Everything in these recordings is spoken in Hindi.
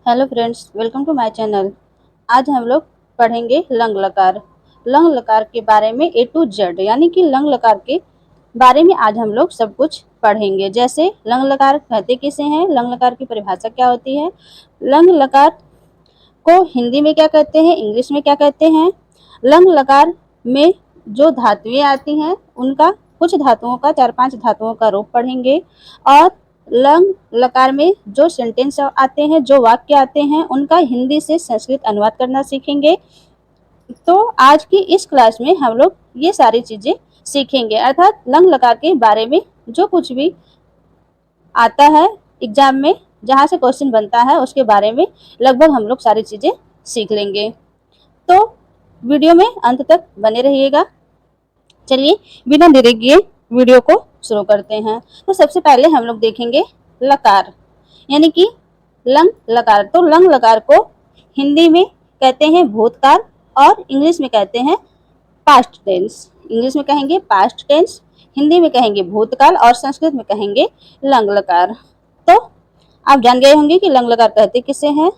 Hello friends, welcome to my channel. आज हम लोग पढ़ेंगे लंग लकार। लंग लकार के बारे में ए टू जेड, यानी कि लंग लकार के बारे में आज हम लोग सब कुछ पढ़ेंगे। जैसे लंग लकार कहते किसे हैं, लंग लकार की परिभाषा क्या होती है, लंग लकार को हिंदी में क्या कहते हैं, इंग्लिश में क्या कहते हैं। लंग लकार में जो धातुएं आती हैं उनका, कुछ धातुओं का, 4-5 धातुओं का रूप पढ़ेंगे। और लंग लकार में जो सेंटेंस आते हैं, जो वाक्य आते हैं, उनका हिंदी से संस्कृत अनुवाद करना सीखेंगे। तो आज की इस क्लास में हम लोग ये सारी चीजें सीखेंगे, अर्थात लंग लकार के बारे में जो कुछ भी आता है एग्जाम में, जहाँ से क्वेश्चन बनता है, उसके बारे में लगभग हम लोग सारी चीजें सीख लेंगे। तो वीडियो में अंत तक बने रहिएगा। चलिए बिना देरी किए वीडियो को शुरू करते हैं। तो सबसे पहले हम लोग देखेंगे लकार, यानी कि लंग लकार। तो लंग लकार को हिंदी में कहते हैं भूतकाल और इंग्लिश में कहते हैं पास्ट टेंस। इंग्लिश में कहेंगे पास्ट टेंस, हिंदी में कहेंगे भूतकाल और संस्कृत में कहेंगे लंग लकार। तो आप जान गए होंगे कि लंग लकार कहते किसे हैं।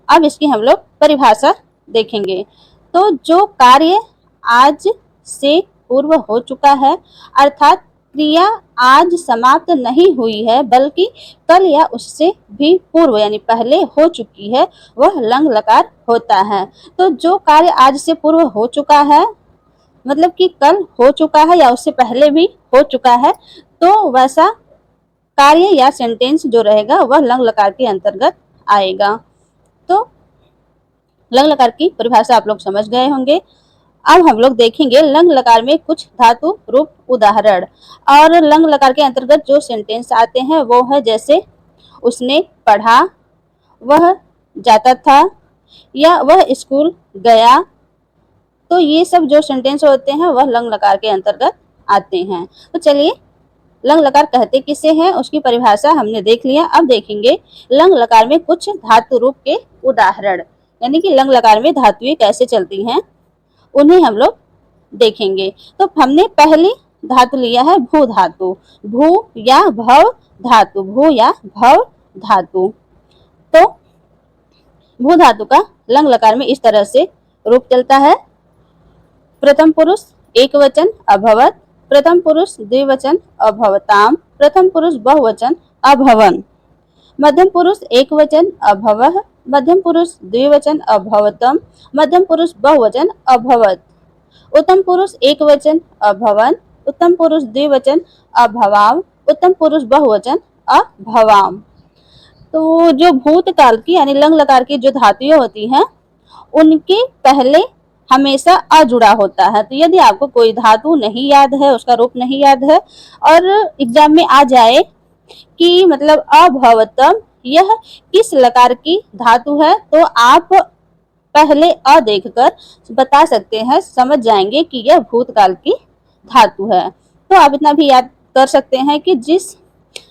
अब इसकी हम लोग परिभाषा देखेंगे। तो जो कार्य आज से पूर्व हो चुका है, अर्थात क्रिया आज समाप्त नहीं हुई है बल्कि कल या उससे भी पूर्व यानी पहले हो चुकी है, वह लंग लकार होता है। तो जो कार्य आज से पूर्व हो चुका है, मतलब कि कल हो चुका है या उससे पहले भी हो चुका है, तो वैसा कार्य या सेंटेंस जो रहेगा वह लंग लकार के अंतर्गत आएगा। तो लंग लकार की परिभाषा आप लोग समझ गए होंगे। अब हम लोग देखेंगे लंग लकार में कुछ धातु रूप उदाहरण। और लंग लकार के अंतर्गत जो सेंटेंस आते हैं वो है जैसे उसने पढ़ा, वह जाता था, या वह स्कूल गया। तो ये सब जो सेंटेंस होते हैं वह लंग लकार के अंतर्गत आते हैं। तो चलिए लंग लकार कहते किसे हैं उसकी परिभाषा हमने देख लिया। अब देखेंगे लंग लकार में कुछ धातु रूप के उदाहरण, यानी कि लंग लकार में धातुएं कैसे चलती हैं उन्हें हम लोग देखेंगे। तो हमने पहली धातु लिया है भू धातु, भू या भव धातु, भू या भव धातु। तो भू धातु का लंग लकार में इस तरह से रूप चलता है। प्रथम पुरुष एक वचन अभवत, प्रथम पुरुष द्विवचन अभवताम, प्रथम पुरुष बहुवचन अभवन, मध्यम पुरुष एक वचन अभवः, मध्यम पुरुष द्विवचन अभवतम, मध्यम पुरुष बहुवचन अभवत, उत्तम पुरुष एक वचन अभवन, उत्तम पुरुष द्विवचन अभवाम, उत्तम पुरुष बहुवचन अभवाम। तो जो भूतकाल की यानी लंग लकार की जो धातुएं होती हैं उनके पहले हमेशा अ जुड़ा होता है। तो यदि आपको कोई धातु नहीं याद है, उसका रूप नहीं याद है, और एग्जाम में आ जाए कि मतलब अभवतम यह किस लकार की धातु है, तो आप पहले अ देखकर बता सकते हैं, समझ जाएंगे कि यह भूतकाल की धातु है। तो आप इतना भी याद कर सकते हैं कि जिस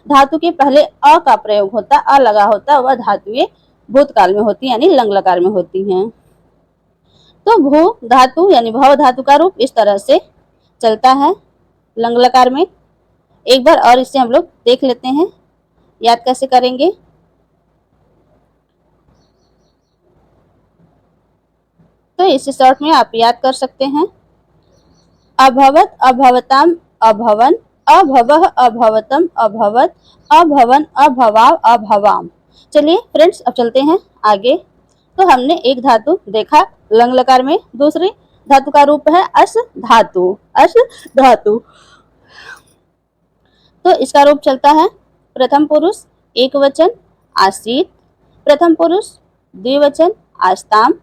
धातु के पहले अ का प्रयोग होता, अ लगा होता, वह धातुएं भूतकाल में होती यानी लंग लकार में होती हैं। तो भू धातु यानी भव धातु का रूप इस तरह से चलता है लंग लकार में। एक बार और इसे हम लोग देख लेते हैं, याद कैसे करेंगे। तो इसे शॉर्ट में आप याद कर सकते हैं। अभवत अभवताम अभवन, अभवः अभवतम अभवत, अभवन अभवाव अभवाम। चलिए फ्रेंड्स अब चलते हैं आगे। तो हमने एक धातु देखा लंग लकार में, दूसरी धातु का रूप है अस धातु, अस धातु। तो इसका रूप चलता है प्रथम पुरुष एक वचन आसीत, प्रथम पुरुष द्विवचन आस्ताम,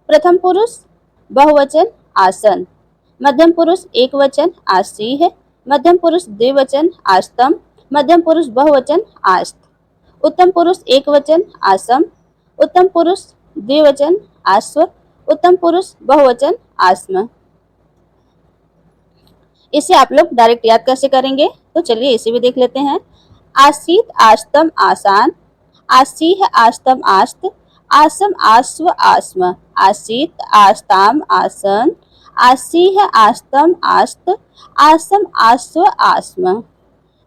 प्रथम पुरुष बहुवचन आसन, मध्यम पुरुष एक वचन आसीह, मध्यम पुरुष द्विवचन आस्तम, मध्यम पुरुष बहुवचन आस्त, उत्तम पुरुष एक वचन आसम, उत्तम पुरुष द्विवचन आस्व, उत्तम पुरुष बहुवचन आस्म। इसे आप लोग डायरेक्ट याद कैसे करेंगे, तो चलिए इसे भी देख लेते हैं। आसीत आस्तम आसान, आसीह आस्तम आस्त, आसम आस्व आस्म, आसीत आस्ताम आसन, आसीह आस्तम आस्त, आसम आस्व आस्म।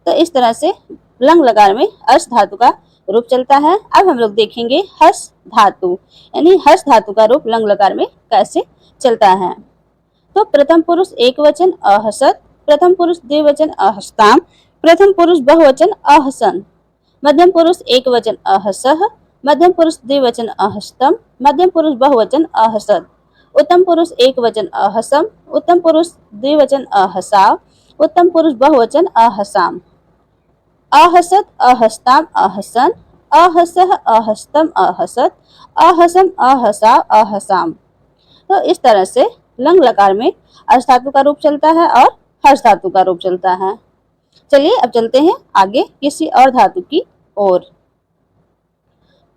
तो इस तरह से लंग लकार में अस धातु का रूप चलता है। अब हम लोग देखेंगे हस धातु, यानी हस धातु का रूप लंग लकार में कैसे चलता है। तो प्रथम पुरुष एक वचन अहसत, प्रथम पुरुष द्विवचन अहस्ताम, प्रथम पुरुष बहुवचन अहसन, मध्यम पुरुष एक वचन अहसह, मध्यम पुरुष द्विवचन अहस्तम, मध्यम पुरुष बहुवचन अहसत, उत्तम पुरुष एक वचन अहसम, उत्तम पुरुष द्विवचन अहसाव, उत्तम पुरुष बहुवचन अहसाम, अहसत अहस्ताम अहसन, अहसह अहस्तम अहसत, अहसम अहसाव अहसाम। तो इस तरह से लंग लकार में अर्श धातु का रूप चलता है और हर्ष धातु का रूप चलता है। चलिए अब चलते हैं आगे किसी और धातु की ओर।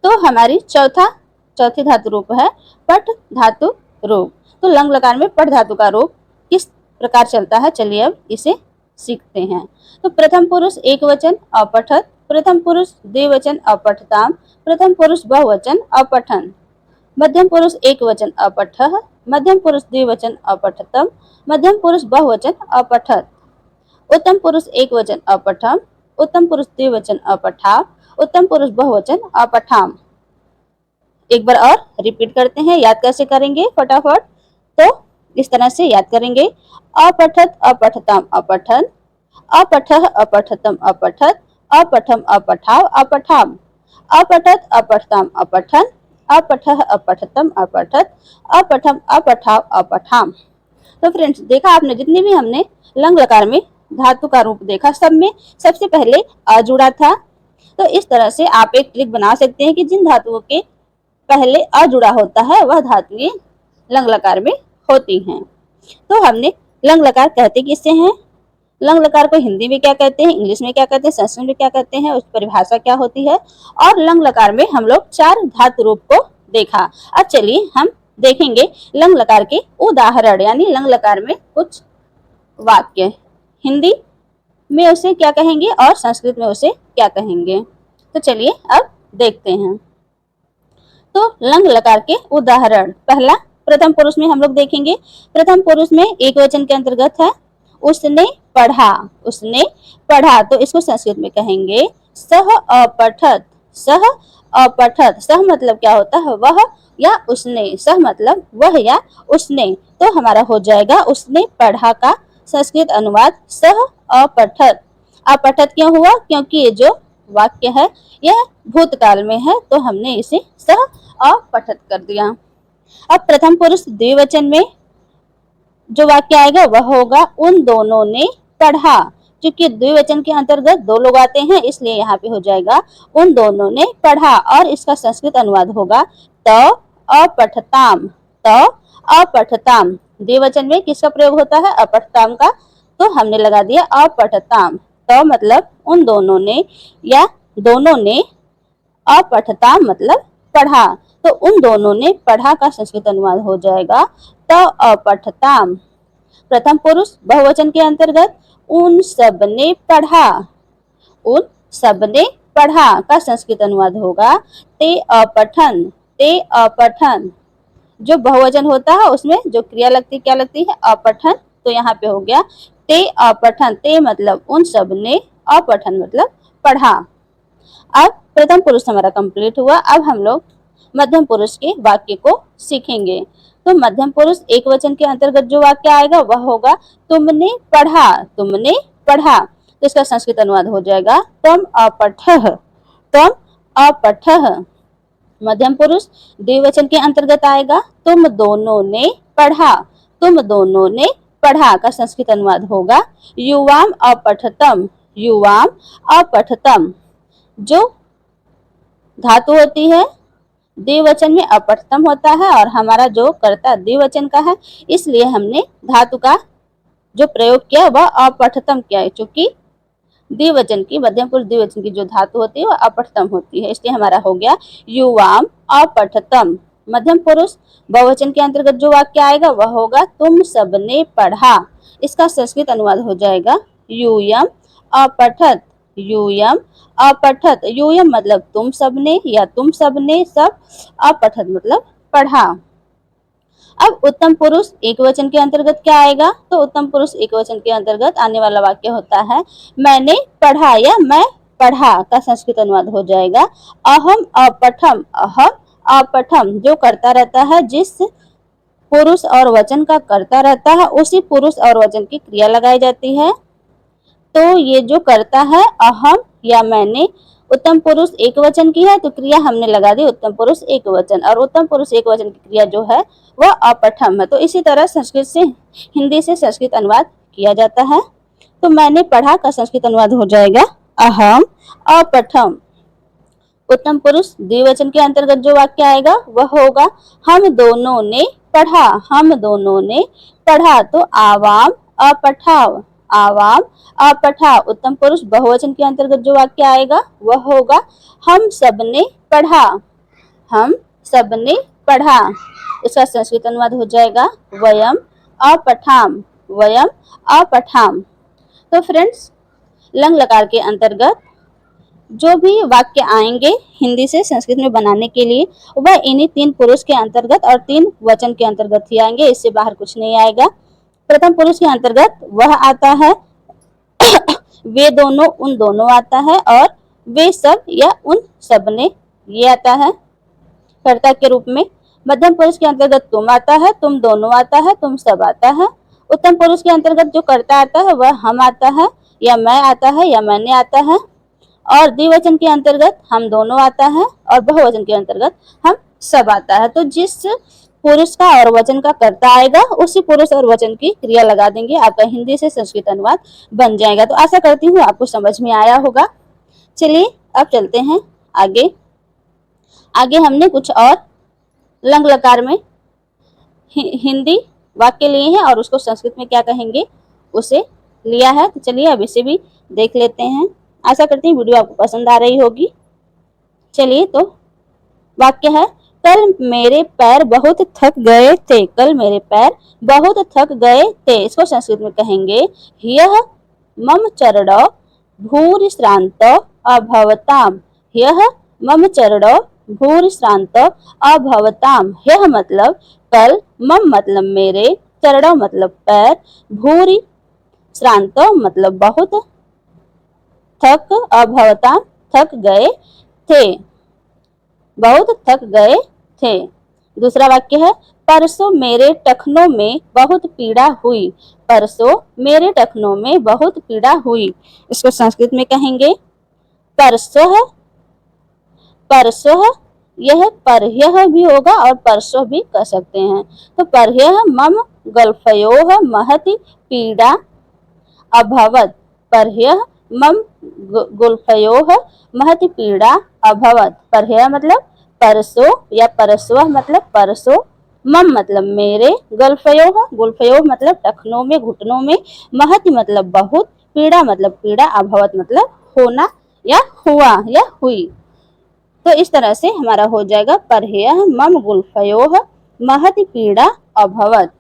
तो हमारी चौथी धातु रूप है पट धातु रूप। तो लंग लकार में पट धातु का रूप किस प्रकार चलता है, चलिए अब इसे सीखते हैं। तो प्रथम पुरुष एक वचन अपठत, प्रथम पुरुष द्विवचन अपठताम, प्रथम पुरुष बहुवचन अपठन, मध्यम पुरुष एक वचन अपठः, मध्यम पुरुष द्विवचन अपठतम, मध्यम पुरुष बहुवचन अपठत, उत्तम पुरुष एक वचन अपठम, उत्तम पुरुष द्विवचन अपठाव, उत्तम पुरुष बहुवचन अपठाम। एक बार और रिपीट करते हैं, याद कैसे करेंगे फटाफट। तो इस तरह से याद करेंगे, अपठत अपठताम अपठन, अपठः अपठतम अपठत, अपठम अपठाव अपठाम, अपठत अपठताम अपठन, अपठः अपठतम अपठत, अपठम अपठाव अपठाम। तो फ्रेंड्स देखा आपने, जितने भी हमने लंग लकार में धातु का रूप देखा, सब में सबसे पहले अ जुड़ा था। तो इस तरह से आप एक ट्रिक बना सकते हैं कि जिन धातुओं के पहले अ जुड़ा होता है वह धातुएं लंग लकार में होती हैं। तो हमने लंग लकार कहते किससे हैं, लंग लकार को हिंदी में क्या कहते हैं, इंग्लिश में क्या कहते हैं, संस्कृत में क्या कहते हैं, उस परिभाषा क्या होती है, और लंग लकार में हम लोग 4 धातु रूप को देखा। अब चलिए हम देखेंगे लंग लकार के उदाहरण, यानी लंग लकार में कुछ वाक्य हिंदी में उसे क्या कहेंगे और संस्कृत में उसे क्या कहेंगे। तो चलिए अब देखते हैं। तो लंग लकार के उदाहरण, पहला प्रथम पुरुष में हम लोग देखेंगे। प्रथम पुरुष में एक वचन के अंतर्गत है उसने पढ़ा, उसने पढ़ा, तो इसको संस्कृत में कहेंगे सह अपठत, सह अपठत। सह मतलब क्या होता है, वह या उसने, सह मतलब वह या उसने, तो हमारा हो जाएगा उसने पढ़ा का संस्कृत अनुवाद सह अपठत। अपठत क्यों हुआ, क्योंकि ये जो वाक्य है यह भूतकाल में है, तो हमने इसे सह अपठत कर दिया। अब प्रथम पुरुष द्विवचन में जो वाक्य आएगा वह होगा उन दोनों ने पढ़ा। क्योंकि द्विवचन के अंतर्गत 2 लोग आते हैं, इसलिए यहाँ पे हो जाएगा उन दोनों ने पढ़ा, और इसका संस्कृत अनुवाद होगा त अपठताम, त अपठताम। द्विवचन में किसका प्रयोग होता है, अपठताम का, तो हमने लगा दिया अपठताम। तो मतलब उन दोनों ने या दोनों ने, अपठताम मतलब पढ़ा, तो उन दोनों ने पढ़ा का संस्कृत अनुवाद हो जाएगा त अपठताम। प्रथम पुरुष बहुवचन के अंतर्गत उन सब ने पढ़ा, उन सब ने पढ़ा का संस्कृत अनुवाद होगा ते अपठन, ते अपठन। जो बहुवचन होता है उसमें जो क्रिया लगती क्या लगती है, अपठन, तो यहाँ पे हो गया ते अपठन। ते मतलब उन सब ने, अपठन मतलब पढ़ा। अब प्रथम पुरुष हमारा कंप्लीट हुआ। अब हम लोग मध्यम पुरुष के वाक्य को सीखेंगे। तो मध्यम पुरुष एक वचन के अंतर्गत जो वाक्य आएगा वह होगा तुमने पढ़ा, तुमने पढ़ा, तो इसका संस्कृत अनुवाद हो जाएगा तुम अपठः, तुम अपठः। मध्यम पुरुष द्विवचन के अंतर्गत आएगा तुम दोनों ने पढ़ा, तुम दोनों ने पढ़ा का संस्कृत अनुवाद होगा युवाम अपठतम, युवाम अपठतम। जो धातु होती है द्विवचन में अपठतम होता है, और हमारा जो कर्ता द्विवचन का है, इसलिए हमने धातु का जो प्रयोग किया वह अपठतम किया है। चूंकि द्विवचन की, मध्यम पुरुष द्विवचन की जो धातु होती है वह अपठतम होती है, इसलिए हमारा हो गया युवाम अपठतम। मध्यम पुरुष बहुवचन के अंतर्गत जो वाक्य आएगा वह होगा तुम सबने पढ़ा, इसका संस्कृत अनुवाद हो जाएगा यूयम अपठत, यूयम अपठत। यूयम मतलब तुम सबने या तुम सबने सब, अपठत मतलब पढ़ा। अब उत्तम पुरुष एक वचन के अंतर्गत क्या आएगा, तो उत्तम पुरुष एक वचन के अंतर्गत आने वाला वाक्य होता है मैंने पढ़ा या मैं पढ़ा का संस्कृत अनुवाद हो जाएगा अहम अपठम। अहम अपठम, जो करता रहता है, जिस पुरुष और वचन का करता रहता है उसी पुरुष और वचन की क्रिया लगाई जाती है। तो ये जो करता है अहम या मैंने, उत्तम पुरुष एक वचन की है तो क्रिया हमने लगा दी उत्तम पुरुष एक वचन, और उत्तम पुरुष एक वचन की क्रिया जो है वह अपठम है। तो इसी तरह संस्कृत से हिंदी से संस्कृत अनुवाद किया जाता है। तो मैंने पढ़ा का संस्कृत अनुवाद हो जाएगा अहम अपठम। उत्तम पुरुष द्विवचन के अंतर्गत जो वाक्य आएगा वह होगा हम दोनों ने पढ़ा। हम दोनों ने पढ़ा, तो आवाम अपठाव। आवाम अपठा। उत्तम पुरुष बहुवचन के अंतर्गत जो वाक्य आएगा वह होगा हम सबने पढ़ा। हम सबने पढ़ा। इसका संस्कृत अनुवाद हो जाएगा वयम अपठाम। वयम अपठाम। तो फ्रेंड्स, लंग लकार के अंतर्गत जो भी वाक्य आएंगे हिंदी से संस्कृत में बनाने के लिए वह इन्हीं 3 पुरुष के अंतर्गत और 3 वचन के अंतर्गत ही आएंगे, इससे बाहर कुछ नहीं आएगा। प्रथम पुरुष के अंतर्गत वह आता है वे दोनों, उन दोनों आता है, और वे सब या उन सब ने ये आता है कर्ता के रूप में। मध्यम पुरुष के अंतर्गत तुम आता है, तुम दोनों आता है, तुम सब आता है। उत्तम पुरुष के अंतर्गत जो कर्ता आता है वह हम आता है, या मैं आता है, या मैंने आता है। और द्विवचन के अंतर्गत हम दोनों आता है, और बहुवचन के अंतर्गत हम सब आता है। तो जिस पुरुष का और वचन का कर्ता आएगा उसी पुरुष और वचन की क्रिया लगा देंगे, आपका हिंदी से संस्कृत अनुवाद बन जाएगा। तो आशा करती हूँ आपको समझ में आया होगा। चलिए अब चलते हैं आगे। आगे हमने कुछ और लंग लकार में हिंदी वाक्य लिए हैं और उसको संस्कृत में क्या कहेंगे उसे लिया है। तो चलिए अब इसे भी देख लेते हैं। आशा करती हूँ वीडियो आपको पसंद आ रही होगी। चलिए, तो वाक्य है कल मेरे पैर बहुत थक गए थे। कल मेरे पैर बहुत थक गए थे। इसको संस्कृत में कहेंगे ह्यः मम चरणौ भूरिश्रान्तो अभवताम। ह्यः मम चरणौ भूरिश्रान्तो अभवताम। ह्यः मतलब कल, मम मतलब मेरे, चरणौ मतलब पैर, भूरि श्रान्तो मतलब बहुत, थक अभवताम थक गए थे, बहुत थक गए थे। दूसरा वाक्य है परसों मेरे टखनों में बहुत पीड़ा हुई। परसों मेरे टखनों में बहुत पीड़ा हुई। इसको संस्कृत में कहेंगे परसों। परसों, यह परह्यः भी होगा और परसों भी कह सकते हैं। तो परह्यः मम गल्फयोः महति पीड़ा अभवत। परह्यः मम गुल्फयोः महति पीड़ा अभवत। परह्यः मतलब परसों या परस्वः मतलब परसों, मम मतलब मेरे, गल्फयोः गुल्फयोः मतलब टखनों में, घुटनों में, महति मतलब बहुत, पीड़ा मतलब पीड़ा, अभवत मतलब होना या हुआ या हुई। तो इस तरह से हमारा हो जाएगा परह्यः मम गुल्फयोः महति पीड़ा अभवत।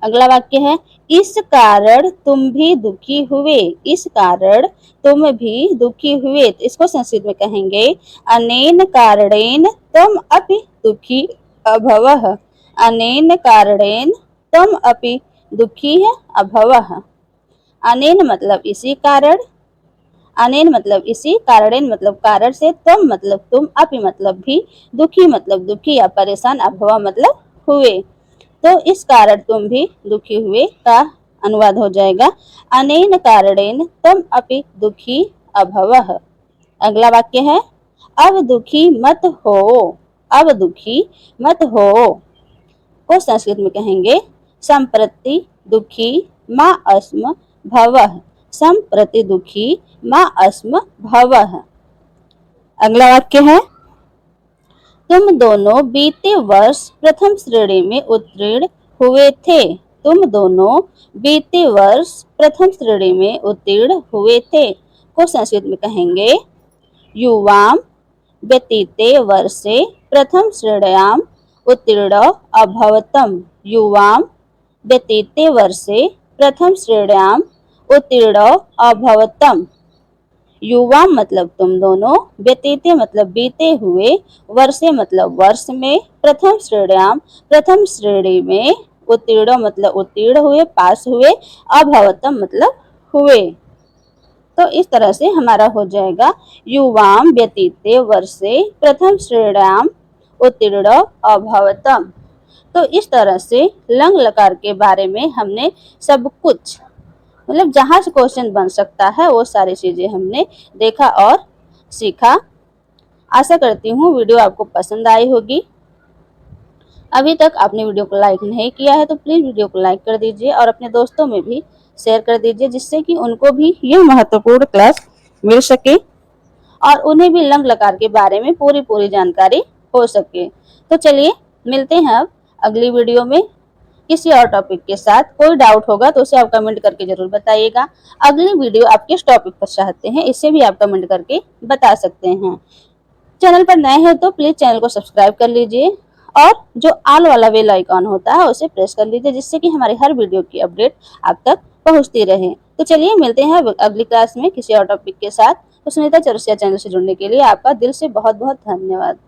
अगला वाक्य है इस कारण तुम भी दुखी हुए। इस कारण तुम भी दुखी हुए। तो इसको संस्कृत में कहेंगे अनेन कारणेन तुम अपि दुखी अभवः। अनेन कारणेन तुम अपि दुखी अभवः। अनेन मतलब इसी कारण, अनेन मतलब इसी, कारणेन मतलब कारण से, तुम मतलब तुम, अपि मतलब भी, दुखी मतलब दुखी या परेशान, अभव मतलब हुए। तो इस कारण तुम भी दुखी हुए का अनुवाद हो जाएगा अनेन कारणेन तुम अपि दुखी अभवः। अगला वाक्य है अब दुखी मत हो। अब दुखी मत हो को संस्कृत में कहेंगे संप्रति दुखी मा अस्म भवः। संप्रति दुखी मा अस्म भवः। अगला वाक्य है तुम दोनों बीते वर्ष प्रथम श्रेणी में उत्तीर्ण हुए थे। तुम दोनों बीते वर्ष प्रथम श्रेणी में उत्तीर्ण हुए थे को संस्कृत में कहेंगे युवाम व्यतीते वर्षे प्रथम श्रेण्याम उत्तीर्ण अभवतम। युवाम व्यतीते वर्षे प्रथम श्रेण्याम उत्तीर्ण अभवतम। युवा मतलब तुम दोनों, व्यतीते मतलब बीते हुए, वर्षे मतलब वर्ष में, प्रथम श्रेण्याम प्रथम श्रेणी में, उत्तीर्ण मतलब उत्तीर्ण हुए, पास हुए, अभवतम मतलब हुए। तो इस तरह से हमारा हो जाएगा युवाम व्यतीते वर्षे प्रथम श्रेण्याम उत्तीर्ण अभवतम। तो इस तरह से लंग लकार के बारे में हमने सब कुछ, मतलब जहाँ से क्वेश्चन बन सकता है वो सारी चीजें हमने देखा और सीखा। आशा करती हूँ वीडियो आपको पसंद आई होगी। अभी तक आपने वीडियो को लाइक नहीं किया है तो प्लीज वीडियो को लाइक कर दीजिए और अपने दोस्तों में भी शेयर कर दीजिए, जिससे कि उनको भी यह महत्वपूर्ण क्लास मिल सके और उन्हें भी लंग लकार के बारे में पूरी जानकारी हो सके। तो चलिए मिलते हैं अब अगली वीडियो में किसी और टॉपिक के साथ। कोई डाउट होगा तो उसे आप कमेंट करके जरूर बताइएगा। अगली वीडियो आप किस टॉपिक पर चाहते हैं इसे भी आप कमेंट करके बता सकते हैं। चैनल पर नए हैं तो प्लीज चैनल को सब्सक्राइब कर लीजिए और जो ऑल वाला बेल आइकॉन होता है उसे प्रेस कर लीजिए, जिससे कि हमारी हर वीडियो की अपडेट आप तक पहुंचती रहे। तो चलिए मिलते हैं अगली क्लास में किसी और टॉपिक के साथ। तो सुनीता चौरसिया चैनल से जुड़ने के लिए आपका दिल से बहुत बहुत धन्यवाद।